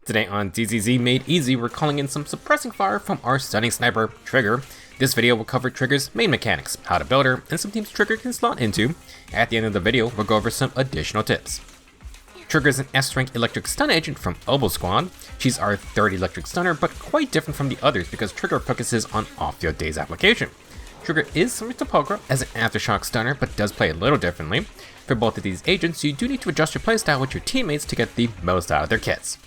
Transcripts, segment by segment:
Today on ZZZ Made Easy, we're calling in some suppressing fire from our stunning sniper, Trigger. This video will cover Trigger's main mechanics, how to build her, and some teams Trigger can slot into. At the end of the video, we'll go over some additional tips. Trigger is an S-rank electric stun agent from Oboe Squad. She's our third electric stunner, but quite different from the others because Trigger focuses on off-field days application. Trigger is similar to Poker as an aftershock stunner, but does play a little differently. For both of these agents, you do need to adjust your playstyle with your teammates to get the most out of their kits.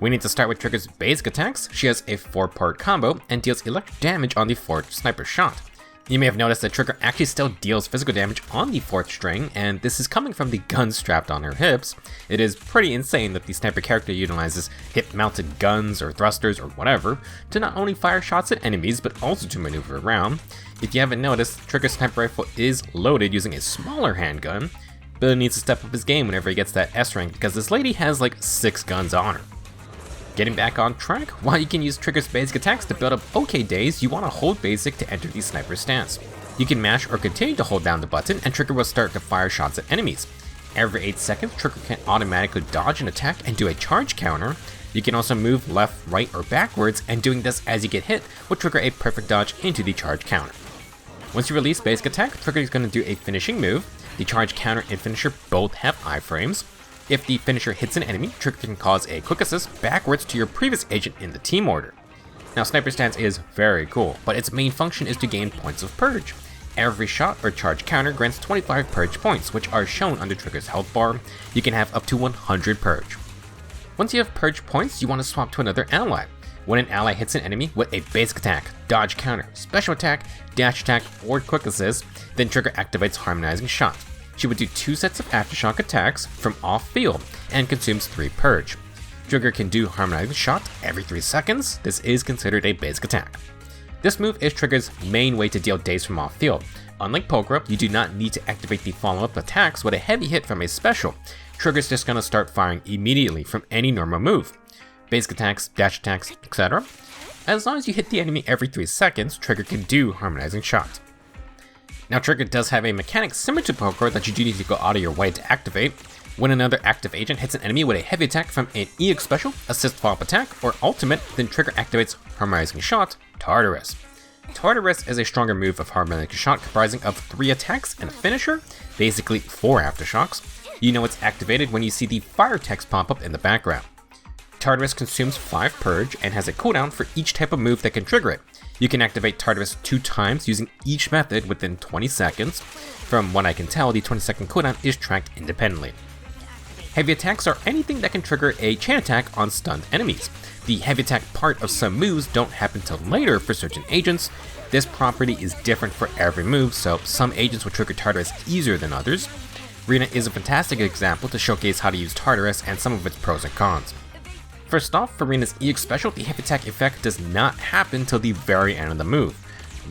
We need to start with Trigger's basic attacks. She has a 4-part combo and deals electric damage on the 4th sniper shot. You may have noticed that Trigger actually still deals physical damage on the 4th string, and this is coming from the gun strapped on her hips. It is pretty insane that the sniper character utilizes hip-mounted guns or thrusters or whatever to not only fire shots at enemies but also to maneuver around. If you haven't noticed, Trigger's sniper rifle is loaded using a smaller handgun. Billy needs to step up his game whenever he gets that S rank because this lady has like 6 guns on her. Getting back on track, while you can use Trigger's basic attacks to build up okay days, you want to hold basic to enter the sniper stance. You can mash or continue to hold down the button and Trigger will start to fire shots at enemies. Every 8 seconds, Trigger can automatically dodge an attack and do a charge counter. You can also move left, right, or backwards, and doing this as you get hit will trigger a perfect dodge into the charge counter. Once you release basic attack, Trigger is going to do a finishing move. The charge counter and finisher both have iframes. If the finisher hits an enemy, Trigger can cause a quick assist backwards to your previous agent in the team order. Now, Sniper Stance is very cool, but its main function is to gain points of purge. Every shot or charge counter grants 25 purge points, which are shown under Trigger's health bar. You can have up to 100 purge. Once you have purge points, you want to swap to another ally. When an ally hits an enemy with a basic attack, dodge counter, special attack, dash attack, or quick assist, then Trigger activates Harmonizing Shot. She would do 2 sets of aftershock attacks from off-field and consumes 3 purge. Trigger can do Harmonizing Shot every 3 seconds. This is considered a basic attack. This move is Trigger's main way to deal days from off-field. Unlike Poker, you do not need to activate the follow-up attacks with a heavy hit from a special. Trigger's just gonna start firing immediately from any normal move. Basic attacks, dash attacks, etc. As long as you hit the enemy every 3 seconds, Trigger can do Harmonizing Shot. Now, Trigger does have a mechanic similar to Poker that you do need to go out of your way to activate. When another active agent hits an enemy with a heavy attack from an EX special, assist follow-up attack, or ultimate, then Trigger activates Harmonizing Shot, Tartarus. Tartarus is a stronger move of Harmonizing Shot comprising of 3 attacks and a finisher, basically 4 aftershocks. You know it's activated when you see the fire text pop up in the background. Tartarus consumes 5 purge and has a cooldown for each type of move that can trigger it. You can activate Tartarus 2 times using each method within 20 seconds. From what I can tell, the 20-second cooldown is tracked independently. Heavy attacks are anything that can trigger a chain attack on stunned enemies. The heavy attack part of some moves don't happen till later for certain agents. This property is different for every move, so some agents will trigger Tartarus easier than others. Rena is a fantastic example to showcase how to use Tartarus and some of its pros and cons. First off, for Rena's EX special, the heavy attack effect does not happen till the very end of the move.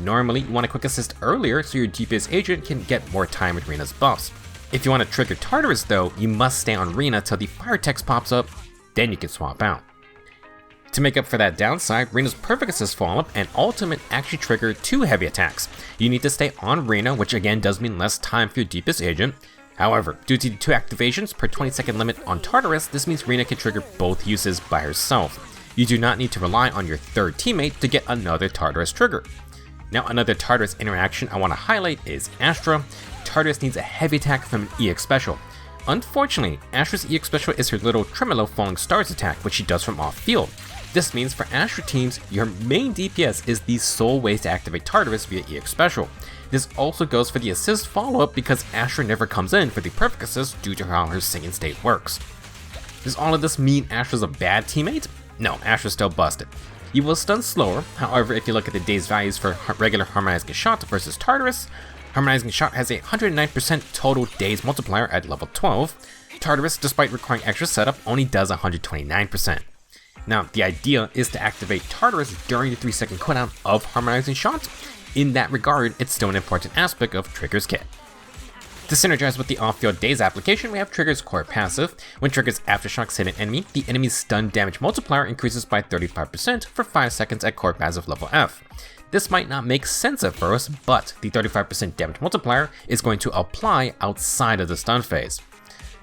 Normally, you want a quick assist earlier so your DPS agent can get more time with Rena's buffs. If you want to trigger Tartarus though, you must stay on Rena till the fire text pops up, then you can swap out. To make up for that downside, Rena's perfect assist follow-up and ultimate actually trigger 2 heavy attacks. You need to stay on Rena, which again does mean less time for your DPS agent. However, due to the 2 activations per 20-second limit on Tartarus, this means Rena can trigger both uses by herself. You do not need to rely on your 3rd teammate to get another Tartarus trigger. Now, another Tartarus interaction I want to highlight is Astra. Tartarus needs a heavy attack from an EX special. Unfortunately, Astra's EX special is her little Tremolo Falling Stars attack, which she does from off-field. This means for Astra teams, your main DPS is the sole way to activate Tartarus via EX special. This also goes for the assist follow-up because Astra never comes in for the perfect assist due to how her singing state works. Does all of this mean Astra's a bad teammate? No, Astra's still busted. You will stun slower, however if you look at the days values for regular Harmonizing Shot versus Tartarus, Harmonizing Shot has a 109% total days multiplier at level 12. Tartarus, despite requiring extra setup, only does 129%. Now, the idea is to activate Tartarus during the 3-second cooldown of Harmonizing Shot. In that regard, it's still an important aspect of Trigger's kit. To synergize with the off-field days application, we have Trigger's core passive. When Trigger's aftershocks hit an enemy, the enemy's stun damage multiplier increases by 35% for 5 seconds at core passive level F. This might not make sense at first, but the 35% damage multiplier is going to apply outside of the stun phase.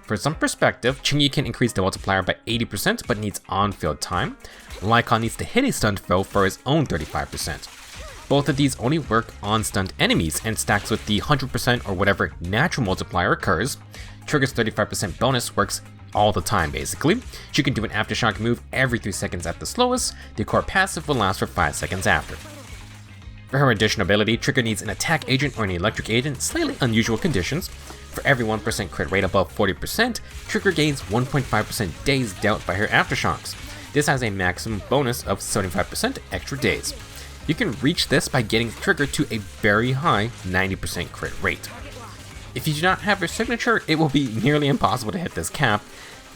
For some perspective, Chingy can increase the multiplier by 80% but needs on-field time. Lycon needs to hit a stunned foe for his own 35%. Both of these only work on stunned enemies and stacks with the 100% or whatever natural multiplier occurs. Trigger's 35% bonus works all the time basically. She can do an aftershock move every 3 seconds at the slowest. The core passive will last for 5 seconds after. For her additional ability, Trigger needs an attack agent or an electric agent, slightly unusual conditions. For every 1% crit rate above 40%, Trigger gains 1.5% days dealt by her aftershocks. This has a maximum bonus of 75% extra days. You can reach this by getting Trigger to a very high 90% crit rate. If you do not have her signature, it will be nearly impossible to hit this cap.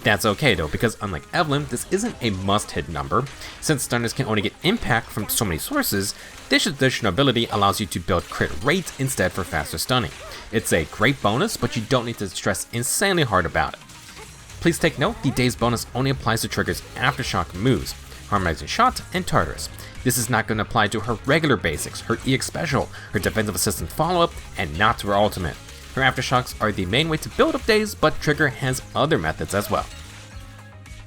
That's okay though, because unlike Evelyn, this isn't a must-hit number. Since stunners can only get impact from so many sources, this additional ability allows you to build crit rate instead for faster stunning. It's a great bonus, but you don't need to stress insanely hard about it. Please take note, the day's bonus only applies to Trigger's aftershock moves, Harmonizing Shot and Tartarus. This is not going to apply to her regular basics, her EX special, her defensive assistant follow-up, and not to her ultimate. Her aftershocks are the main way to build up days, but Trigger has other methods as well.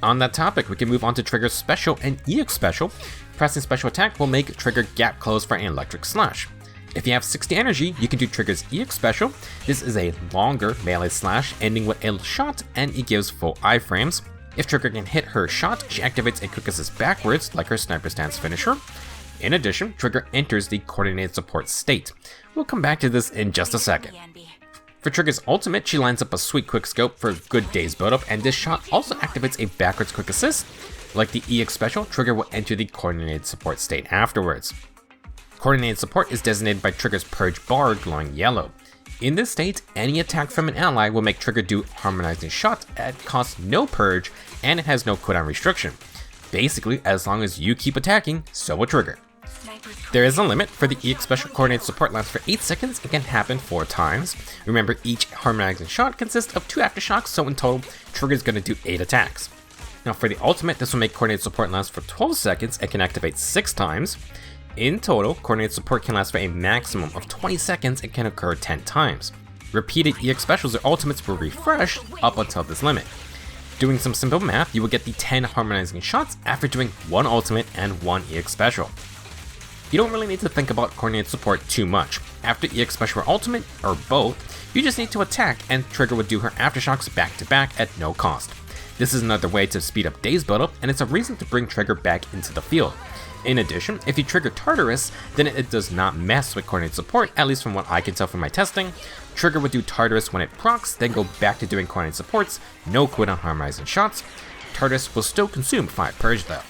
On that topic, we can move on to Trigger's special and EX special. Pressing special attack will make Trigger gap close for an electric slash. If you have 60 energy, you can do Trigger's EX special. This is a longer melee slash ending with a shot and it gives full iframes. If Trigger can hit her shot, she activates a quick assist backwards like her sniper stance finisher. In addition, Trigger enters the coordinated support state. We'll come back to this in just a second. For Trigger's ultimate, she lines up a sweet quick scope for good days buildup, and this shot also activates a backwards quick assist. Like the EX special, Trigger will enter the coordinated support state afterwards. Coordinated support is designated by Trigger's purge bar glowing yellow. In this state, any attack from an ally will make Trigger do Harmonizing Shot at cost no purge, and it has no cooldown restriction. Basically, as long as you keep attacking, so will Trigger. There is a limit. For the EX special, coordinated support lasts for 8 seconds and can happen 4 times. Remember, each Harmonizing Shot consists of 2 aftershocks, so in total, Trigger is going to do 8 attacks. Now for the ultimate, this will make coordinated support last for 12 seconds and can activate 6 times. In total, coordinated support can last for a maximum of 20 seconds and can occur 10 times. Repeated EX specials or ultimates will refresh up until this limit. Doing some simple math, you will get the 10 Harmonizing Shots after doing 1 ultimate and 1 EX special. You don't really need to think about coordinated support too much. After EX special or ultimate, or both, you just need to attack and Trigger would do her aftershocks back to back at no cost. This is another way to speed up days buildup, and it's a reason to bring Trigger back into the field. In addition, if you trigger Tartarus, then it does not mess with coordinated support, at least from what I can tell from my testing. Trigger would do Tartarus when it procs, then go back to doing coordinated supports, no cooldown Harmonizing Shots. Tartarus will still consume 5 purge though.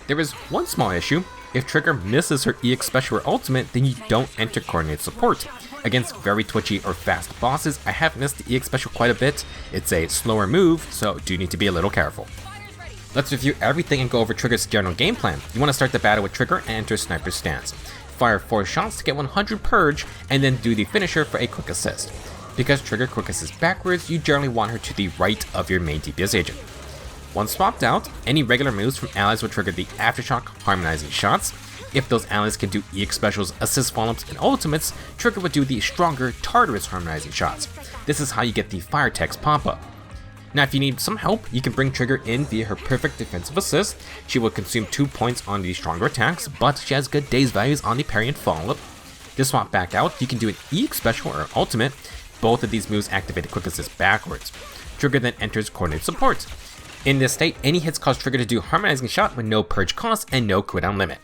There is one small issue. If Trigger misses her EX special or ultimate, then you don't enter coordinated support. Against very twitchy or fast bosses, I have missed the EX special quite a bit. It's a slower move, so do need to be a little careful. Let's review everything and go over Trigger's general game plan. You want to start the battle with Trigger and enter Sniper Stance. Fire 4 shots to get 100 purge, and then do the finisher for a quick assist. Because Trigger quick assist backwards, you generally want her to the right of your main DPS agent. Once swapped out, any regular moves from allies will trigger the Aftershock Harmonizing Shots. If those allies can do EX specials, assist follow-ups, and ultimates, Trigger would do the stronger Tartarus Harmonizing Shots. This is how you get the fire text pop-up. Now if you need some help, you can bring Trigger in via her perfect defensive assist. She will consume 2 points on the stronger attacks, but she has good days values on the parry and follow-up. To swap back out, you can do an EX special or ultimate. Both of these moves activate a quick assist backwards. Trigger then enters coordinated support. In this state, any hits cause Trigger to do Harmonizing Shot with no purge cost and no cooldown limit.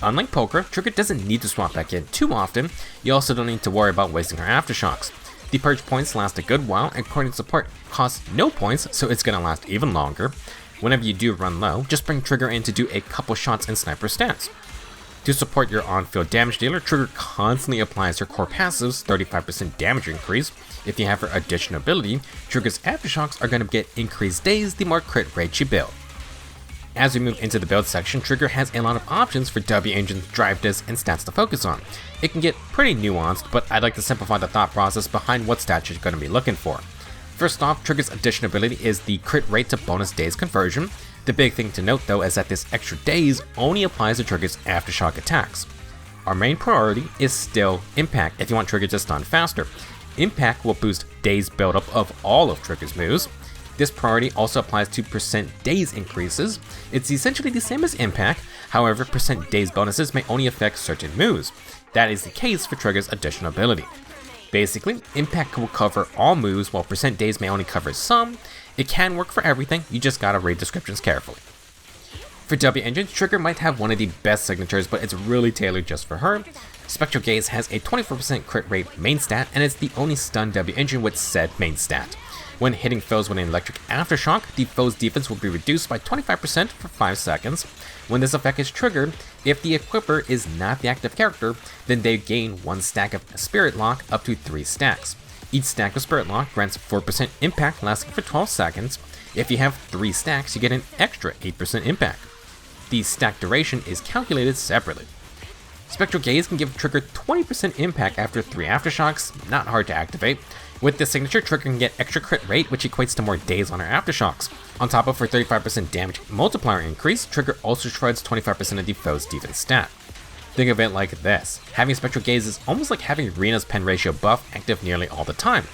Unlike Poker, Trigger doesn't need to swap back in too often. You also don't need to worry about wasting her aftershocks. The purge points last a good while, and coordinated support costs no points, so it's gonna last even longer. Whenever you do run low, just bring Trigger in to do a couple shots in Sniper Stance. To support your on-field damage dealer, Trigger constantly applies her core passive's 35% damage increase. If you have her additional ability, Trigger's aftershocks are going to get increased days the more crit rate you build. As we move into the build section, Trigger has a lot of options for W engines, drive discs, and stats to focus on. It can get pretty nuanced, but I'd like to simplify the thought process behind what stats you're going to be looking for. First off, Trigger's additional ability is the crit rate to bonus days conversion. The big thing to note though is that this extra days only applies to Trigger's aftershock attacks. Our main priority is still impact if you want Trigger to stun faster. Impact will boost days buildup of all of Trigger's moves. This priority also applies to percent days increases. It's essentially the same as Impact, however percent days bonuses may only affect certain moves. That is the case for Trigger's additional ability. Basically, Impact will cover all moves while percent days may only cover some. It can work for everything, you just gotta read descriptions carefully. For W Engine, Trigger might have one of the best signatures, but it's really tailored just for her. Spectral Gaze has a 24% crit rate main stat, and it's the only stun W Engine with said main stat. When hitting foes with an electric aftershock, the foe's defense will be reduced by 25% for 5 seconds. When this effect is triggered, if the equipper is not the active character, then they gain 1 stack of Spirit Lock up to 3 stacks. Each stack of Spirit Lock grants 4% impact lasting for 12 seconds. If you have 3 stacks, you get an extra 8% impact. The stack duration is calculated separately. Spectral Gaze can give Trigger 20% impact after 3 aftershocks, not hard to activate. With this signature, Trigger can get extra crit rate, which equates to more days on her aftershocks. On top of her 35% damage multiplier increase, Trigger also shreds 25% of the foe's defense stat. Think of it like this: having Spectral Gaze is almost like having Rena's pen ratio buff active nearly all the time.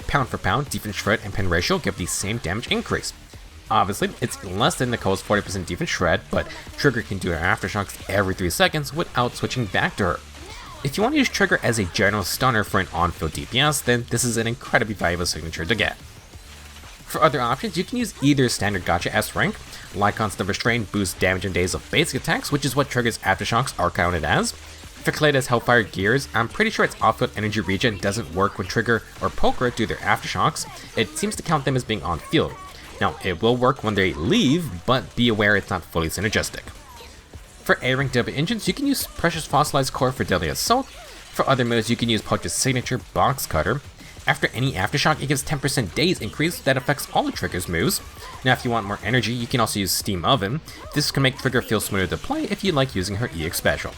Pound for pound, defense shred and pen ratio give the same damage increase. Obviously, it's less than Nicole's 40% defense shred, but Trigger can do her aftershocks every 3 seconds without switching back to her. If you want to use Trigger as a general stunner for an on-field DPS, then this is an incredibly valuable signature to get. For other options, you can use either standard Gacha S rank. Lycon's the Restrain boosts damage and days of basic attacks, which is what Trigger's aftershocks are counted as. For Kaleda's Hellfire Gears, I'm pretty sure its off-field energy regen doesn't work when Trigger or Poker do their aftershocks. It seems to count them as being on-field. Now, it will work when they leave, but be aware it's not fully synergistic. For A-rank W engines, you can use Precious Fossilized Core for Deadly Assault. For other moves, you can use Poach's signature Box Cutter. After any aftershock, it gives 10% days increase that affects all of Trigger's moves. Now, if you want more energy, you can also use Steam Oven. This can make Trigger feel smoother to play if you like using her EX special.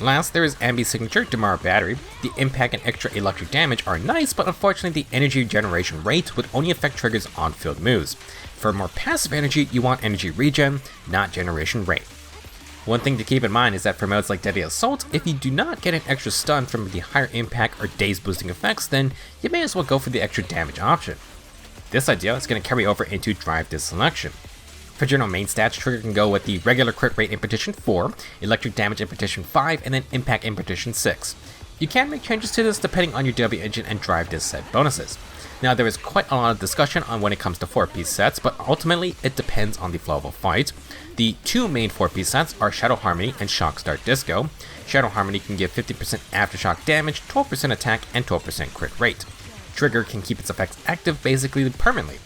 Last, there is Anby's signature, Damara Battery. The impact and extra electric damage are nice, but unfortunately the energy generation rate would only affect Trigger's on-field moves. For more passive energy, you want energy regen, not generation rate. One thing to keep in mind is that for modes like Deadly Assault, if you do not get an extra stun from the higher impact or days boosting effects, then you may as well go for the extra damage option. This idea is going to carry over into Drive Disc selection. For general main stats, Trigger can go with the regular crit rate in Petition 4, electric damage in Petition 5, and then impact in Petition 6. You can make changes to this depending on your W engine and Drive Disc set bonuses. Now, there is quite a lot of discussion on when it comes to 4-piece sets, but ultimately it depends on the flow of a fight. The 2 main 4-piece sets are Shadow Harmony and Shockstar Disco. Shadow Harmony can give 50% aftershock damage, 12% attack, and 12% crit rate. Trigger can keep its effects active basically permanently.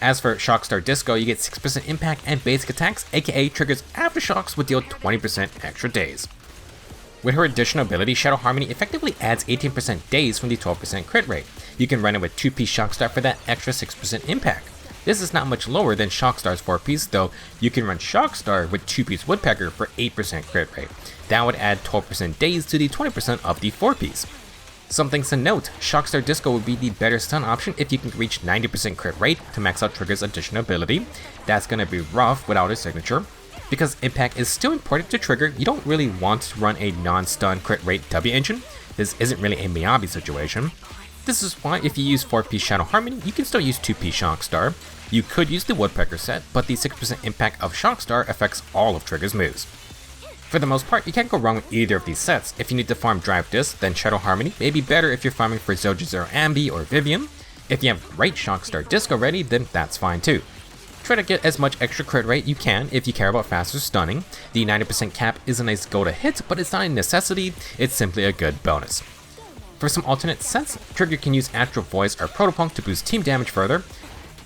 As for Shockstar Disco, you get 6% impact and basic attacks, aka Trigger's aftershocks would deal 20% extra days. With her additional ability, Shadow Harmony effectively adds 18% days from the 12% crit rate. You can run it with 2-piece Shockstar for that extra 6% impact. This is not much lower than Shockstar's 4-piece, though you can run Shockstar with 2-piece Woodpecker for 8% crit rate. That would add 12% days to the 20% of the 4-piece. Some things to note: Shockstar Disco would be the better stun option if you can reach 90% crit rate to max out Trigger's additional ability. That's gonna be rough without a signature. Because impact is still important to Trigger, you don't really want to run a non-stun crit rate W engine. This isn't really a Miyabi situation. This is why if you use 4-piece Shadow Harmony, you can still use 2-piece Shockstar. You could use the Woodpecker set, but the 6% impact of Shockstar affects all of Trigger's moves. For the most part, you can't go wrong with either of these sets. If you need to farm Drive Disc, then Shadow Harmony may be better if you're farming for zzzero Anby or Vivian. If you have great Shockstar Disc already, then that's fine too. Try to get as much extra crit rate you can if you care about faster stunning. The 90% cap is a nice goal to hit, but it's not a necessity, it's simply a good bonus. For some alternate sets, Trigger can use Astral Voice or Protopunk to boost team damage further.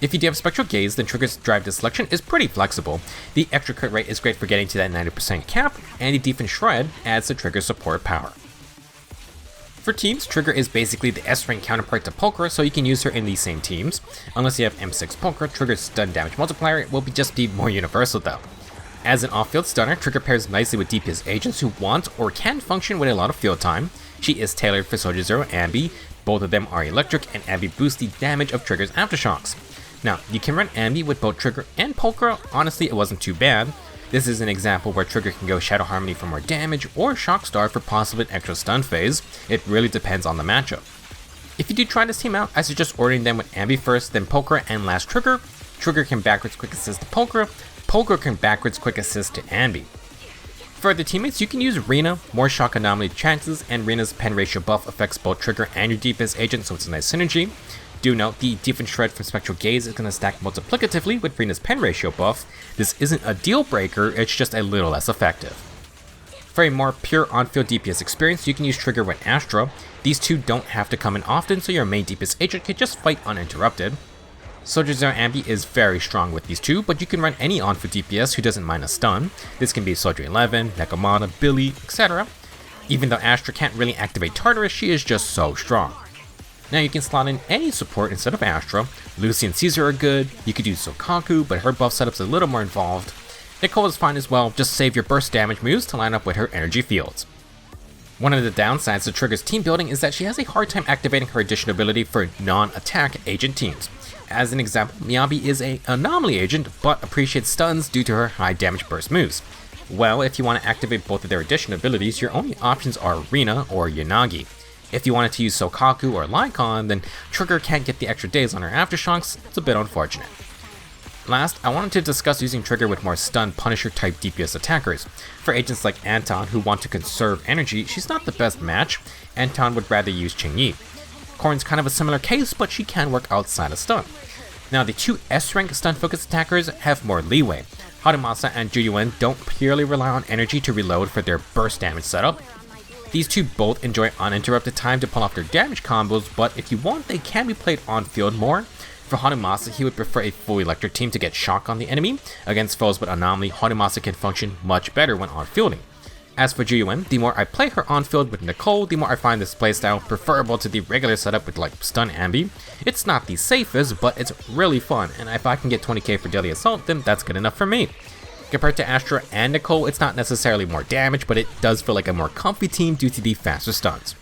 If you do have Spectral Gaze, then Trigger's Drive Disc selection is pretty flexible. The extra crit rate is great for getting to that 90% cap, and the Defense Shred adds to Trigger's support power. For teams, Trigger is basically the S-rank counterpart to Polka, so you can use her in these same teams. Unless you have M6 Polka, Trigger's stun damage multiplier will just be more universal though. As an off-field stunner, Trigger pairs nicely with DPS agents who want or can function with a lot of field time. She is tailored for zzzero Anby. Both of them are electric, and Anby boosts the damage of Trigger's aftershocks. Now, you can run Anby with both Trigger and Polka. Honestly, it wasn't too bad. This is an example where Trigger can go Shadow Harmony for more damage, or Shockstar for possibly an extra stun phase. It really depends on the matchup. If you do try this team out, I suggest ordering them with Anby first, then Poker, and last Trigger. Trigger can backwards quick assist to Poker, Poker can backwards quick assist to Anby. For other teammates, you can use Rena. More shock anomaly chances, and Rena's pen ratio buff affects both Trigger and your DPS agent, so it's a nice synergy. Do note, the defense shred from Spectral Gaze is going to stack multiplicatively with Rena's pen ratio buff. This isn't a deal breaker, it's just a little less effective. For a more pure on-field DPS experience, you can use Trigger with Astra. These two don't have to come in often, so your main DPS agent can just fight uninterrupted. zzzero Anby is very strong with these two, but you can run any on-field DPS who doesn't mind a stun. This can be Soldier 11, Nekomata, Billy, etc. Even though Astra can't really activate Tartarus, she is just so strong. Now you can slot in any support instead of Astra. Lucy and Caesar are good, you could use Sokaku, but her buff setup's a little more involved. Nicole is fine as well, just save your burst damage moves to line up with her energy fields. One of the downsides to Trigger's team building is that she has a hard time activating her addition ability for non-attack agent teams. As an example, Miyabi is an anomaly agent, but appreciates stuns due to her high damage burst moves. Well, if you want to activate both of their addition abilities, your only options are Rena or Yanagi. If you wanted to use Sokaku or Lycon, then Trigger can't get the extra days on her aftershocks. It's a bit unfortunate. Last, I wanted to discuss using Trigger with more stun Punisher type DPS attackers. For agents like Anton who want to conserve energy, she's not the best match. Anton would rather use Qingyi. Corrin's kind of a similar case, but she can work outside of stun. Now the two S-rank stun focused attackers have more leeway. Harumasa and Juyuan don't purely rely on energy to reload for their burst damage setup. These two both enjoy uninterrupted time to pull off their damage combos, but if you want, they can be played on field more. For Harumasa, he would prefer a full electric team to get shock on the enemy. Against foes with Anomaly, Harumasa can function much better when on fielding. As for Juyuan, the more I play her on field with Nicole, the more I find this playstyle preferable to the regular setup with like Stun Anby. It's not the safest, but it's really fun, and if I can get 20k for Daily Assault, then that's good enough for me. Compared to Astra and Nicole, it's not necessarily more damage, but it does feel like a more comfy team due to the faster stuns.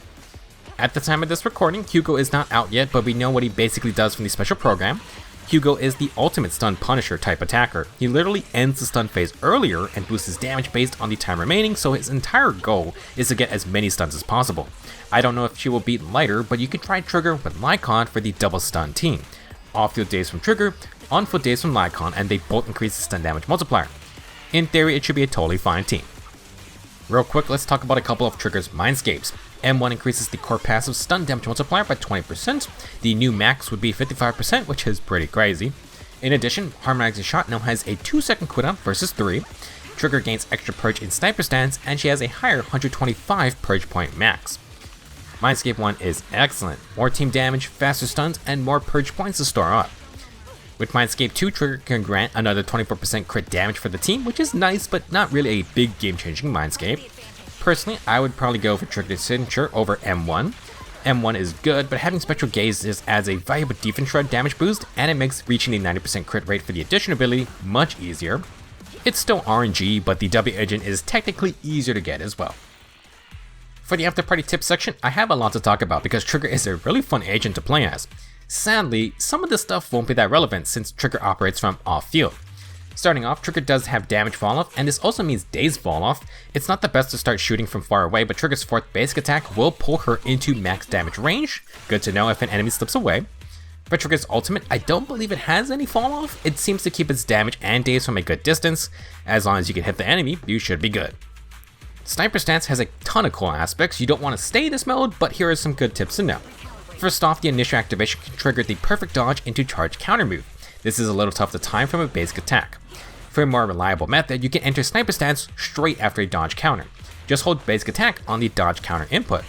At the time of this recording, Hugo is not out yet, but we know what he basically does from the special program. Hugo is the ultimate stun Punisher type attacker. He literally ends the stun phase earlier and boosts his damage based on the time remaining, so his entire goal is to get as many stuns as possible. I don't know if she will beat Lighter, but you could try Trigger with Lycon for the double stun team. Off-field days from Trigger, on-field days from Lycon, and they both increase the stun damage multiplier. In theory, it should be a totally fine team. Real quick, let's talk about a couple of Trigger's Mindscapes. M1 increases the core passive stun damage multiplier by 20%. The new max would be 55%, which is pretty crazy. In addition, Harmonizing Shot now has a 2-second cooldown versus 3. Trigger gains extra purge in sniper stance, and she has a higher 125 purge point max. Mindscape 1 is excellent. More team damage, faster stuns, and more purge points to store up. With Mindscape 2, Trigger can grant another 24% crit damage for the team, which is nice, but not really a big game-changing Mindscape. Personally, I would probably go for Trigger's signature over M1. M1 is good, but having Spectral Gaze just adds a valuable defense shred damage boost, and it makes reaching the 90% crit rate for the addition ability much easier. It's still RNG, but the W agent is technically easier to get as well. For the after party tips section, I have a lot to talk about because Trigger is a really fun agent to play as. Sadly, some of this stuff won't be that relevant since Trigger operates from off-field. Starting off, Trigger does have damage falloff, and this also means days falloff. It's not the best to start shooting from far away, but Trigger's 4th basic attack will pull her into max damage range. Good to know if an enemy slips away. For Trigger's ultimate, I don't believe it has any falloff. It seems to keep its damage and days from a good distance. As long as you can hit the enemy, you should be good. Sniper stance has a ton of cool aspects. You don't want to stay in this mode, but here are some good tips to know. First off, the initial activation can trigger the perfect dodge into charge counter move. This is a little tough to time from a basic attack. For a more reliable method, you can enter sniper stance straight after a dodge counter. Just hold basic attack on the dodge counter input.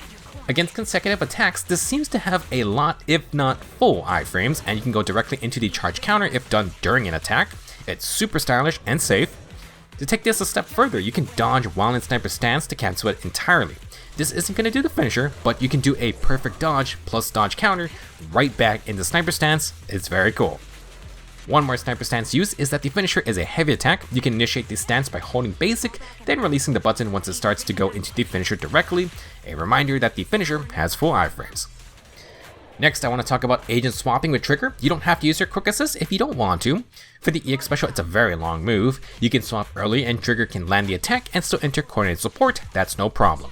Against consecutive attacks, this seems to have a lot, if not full, iframes, and you can go directly into the charge counter if done during an attack. It's super stylish and safe. To take this a step further, you can dodge while in sniper stance to cancel it entirely. This isn't going to do the finisher, but you can do a perfect dodge plus dodge counter right back into sniper stance. It's very cool. One more sniper stance use is that the finisher is a heavy attack. You can initiate the stance by holding basic, then releasing the button once it starts to go into the finisher directly. A reminder that the finisher has full iframes. Next, I want to talk about agent swapping with Trigger. You don't have to use your quick assist if you don't want to. For the EX special, it's a very long move. You can swap early and Trigger can land the attack and still enter coordinated support. That's no problem.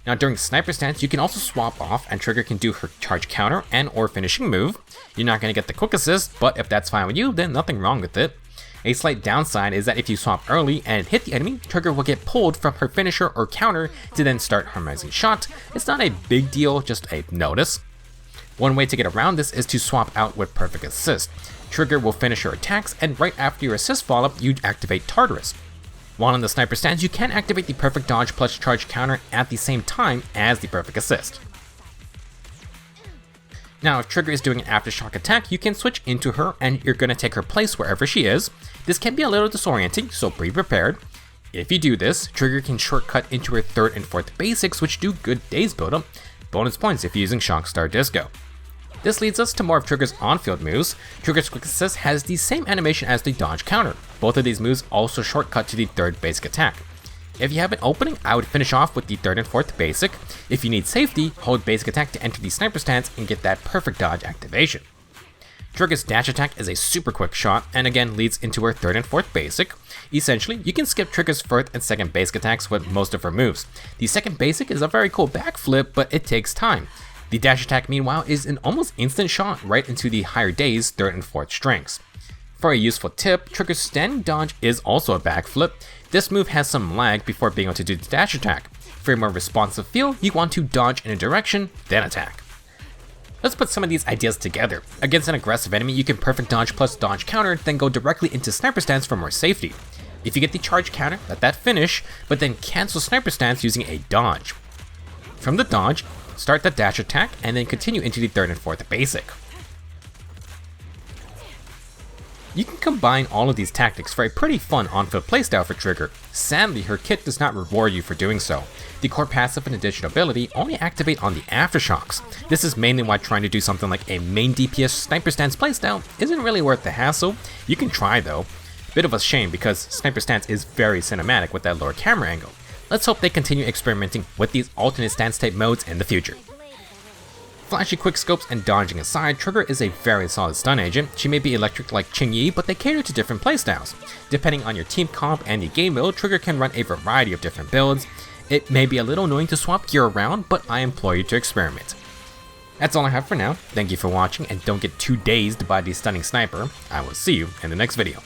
Now during sniper stance, you can also swap off and Trigger can do her charge counter and or finishing move. You're not going to get the quick assist, but if that's fine with you, then nothing wrong with it. A slight downside is that if you swap early and hit the enemy, Trigger will get pulled from her finisher or counter to then start Harmonizing shot. It's not a big deal, just a notice. One way to get around this is to swap out with perfect assist. Trigger will finish your attacks, and right after your assist follow-up, you activate Tartarus. While in the sniper stance, you can activate the perfect dodge plus charge counter at the same time as the perfect assist. Now, if Trigger is doing an aftershock attack, you can switch into her and you're going to take her place wherever she is. This can be a little disorienting, so be prepared. If you do this, Trigger can shortcut into her 3rd and 4th basics, which do good daze buildup. Bonus points if you're using Shockstar Disco. This leads us to more of Trigger's on-field moves. Trigger's quick assist has the same animation as the dodge counter. Both of these moves also shortcut to the 3rd basic attack. If you have an opening, I would finish off with the 3rd and 4th basic. If you need safety, hold basic attack to enter the sniper stance and get that perfect dodge activation. Trigger's dash attack is a super quick shot and again leads into her 3rd and 4th basic. Essentially, you can skip Trigger's 1st and 2nd basic attacks with most of her moves. The 2nd basic is a very cool backflip, but it takes time. The dash attack, meanwhile, is an almost instant shot right into the higher daze 3rd and 4th strings. For a useful tip, Trigger's standing dodge is also a backflip. This move has some lag before being able to do the dash attack. For a more responsive feel, you want to dodge in a direction, then attack. Let's put some of these ideas together. Against an aggressive enemy, you can perfect dodge plus dodge counter, then go directly into sniper stance for more safety. If you get the charge counter, let that finish, but then cancel sniper stance using a dodge. From the dodge, start the dash attack, and then continue into the 3rd and 4th basic. You can combine all of these tactics for a pretty fun on-field playstyle for Trigger. Sadly, her kit does not reward you for doing so. The core passive and additional ability only activate on the aftershocks. This is mainly why trying to do something like a main DPS sniper stance playstyle isn't really worth the hassle. You can try though. Bit of a shame because sniper stance is very cinematic with that lower camera angle. Let's hope they continue experimenting with these alternate stance type modes in the future. Flashy quickscopes and dodging aside, Trigger is a very solid stun agent. She may be electric like Qingyi, but they cater to different playstyles. Depending on your team comp and the game build, Trigger can run a variety of different builds. It may be a little annoying to swap gear around, but I implore you to experiment. That's all I have for now. Thank you for watching, and don't get too dazed by the stunning sniper. I will see you in the next video.